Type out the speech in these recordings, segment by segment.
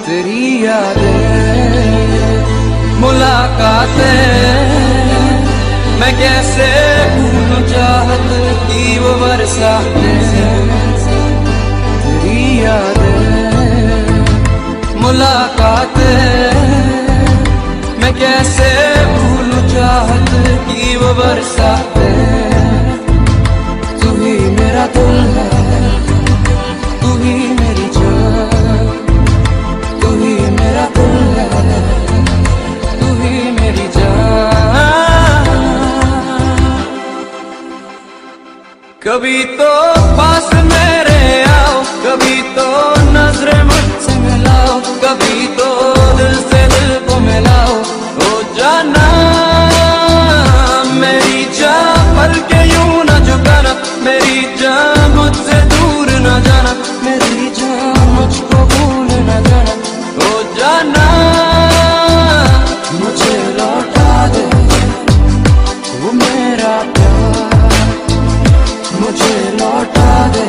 तेरी यादें, मुलाकातें, मैं कैसे भूलूं चाहत की वो बरसातें। तेरी यादें, मुलाकातें, मैं कैसे भूलूं चाहत की वो बरसातें। तू ही मेरा दिल है, तू ही मेरी जान, तू ही मेरा दिल है, तू ही मेरी जान। कभी तो पास मेरे आओ, कभी तो नजरें मुझसे मिलाओ, कभी तो दिल से दिल को मिलाओ। ओ जाना मेरी जान, पलके यूं न झुकाना, मेरी जान मुझसे दूर न जाना, मेरी जान मुझको भूल न जाना। ओ जाना मुझे लौटा दे वो मेरा प्यार, मुझे लौटा दे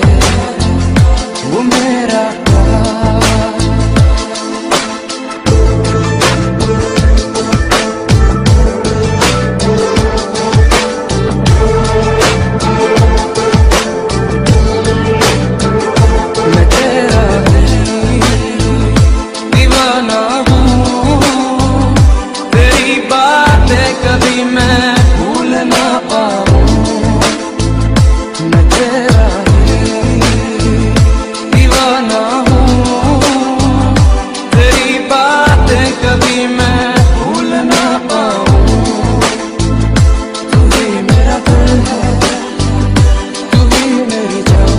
वो मेरा प्यार। मैं तेरा दीवाना हूँ, तेरी बातें कभी मैं भूल ना पाऊँ। मैं तेरा दीवाना हूँ, तेरी बातें कभी मैं भूल ना पाऊँ। तू ही मेरा दिल है, तू ही मेरी जान।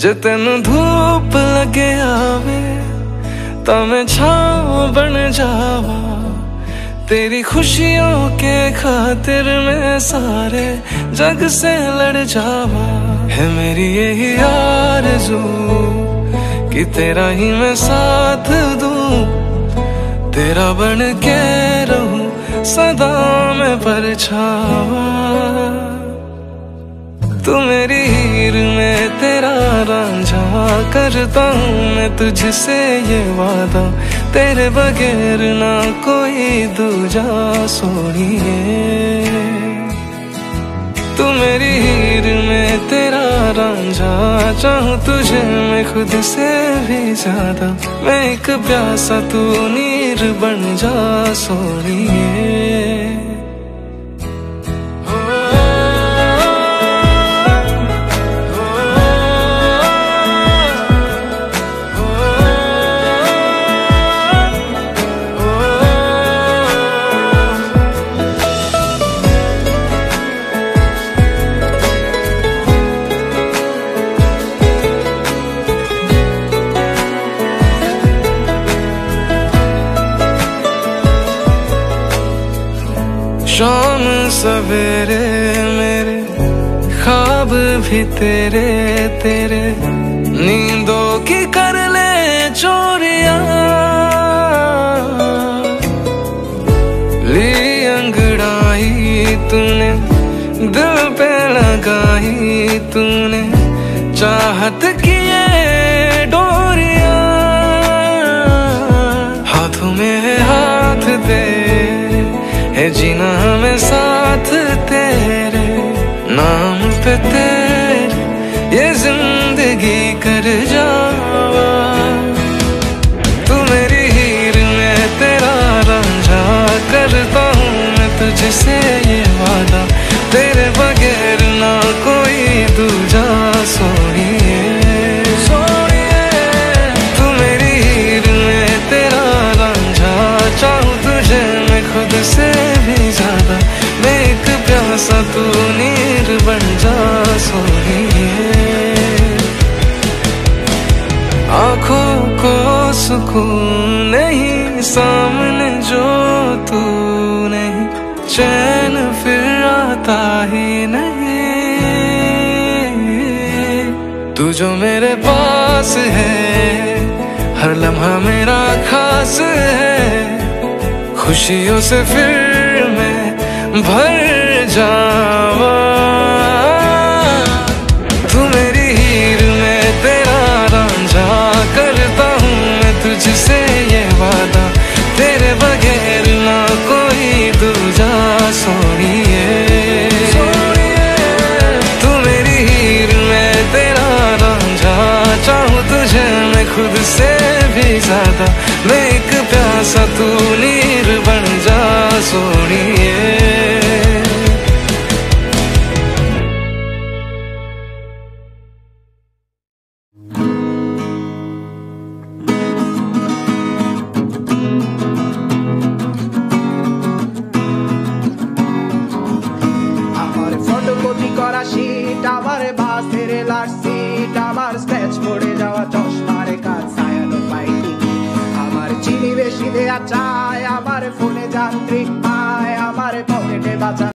जे तेनू धूप लगे आवे ता मैं छाँव बन जावा, तेरी खुशियों के खातिर मैं सारे जग से लड़ जावा। है मेरी यही आरज़ू कि तेरा ही मैं साथ दूं, तेरा बन के रहूं सदा मैं परछावा। तू मेरी हीर में तेरा रांझा, करता हूँ मैं तुझसे ये वादा, तेरे बगैर ना कोई दूजा सोनिए। तू मेरी हीर में तेरा रांझा, चाहूँ तुझे मैं खुद से भी ज्यादा, मैं एक प्यासा तू नीर बन जा सोनिए। शाम सवेरे मेरे ख्वाब भी तेरे तेरे, नींदों की कर ले चोरियां, ली अंगड़ाई तूने दिल पे लगाई तूने, चाहत की ये डोरियां। हाथों में हाथ दे है जीना हमें साथ तेरे, नाम पे तेरे ये जिंदगी कर जावा। तू मेरी हीर में तेरा रांझा, करता हूँ मैं तुझसे ये वादा, तेरे बगैर ना कोई दूजा सोनिए। तू मेरी हीर में तेरा रांझा, चाहूँ तुझे मैं खुद से भी ज्यादा, मैं एक प्यासा तू नीर बन जा सोनिए। आँखों को सुकून नहीं सामने जो तू नहीं, चैन फिर आता ही नहीं। तू जो मेरे पास है, हर लम्हा मेरा खास है, खुशियों से फिर मैं भर जावा। तू मेरी हीर में तेरा रांझा, करता हूँ मैं तुझसे ये वादा, तेरे बगैर ना कोई दूजा सोनिए। तू मेरी हीर में तेरा रांझा, चाहूँ तुझे मैं खुद से भी ज्यादा, मैं एक प्यासा तू नीर बन जा सोनिए। আমার ফটোকপি করা শীট, আমার বাসের লাস্ট সিট, আমার স্ক্র্যাচ পড়ে যাওয়া চশমার কাজ, ছায়ানো পাইনি আমার চিনি বেশি দেয়া চায়, আমার ফোনে যান্ত্রিক পায়, আমার পকেটে বাঁচা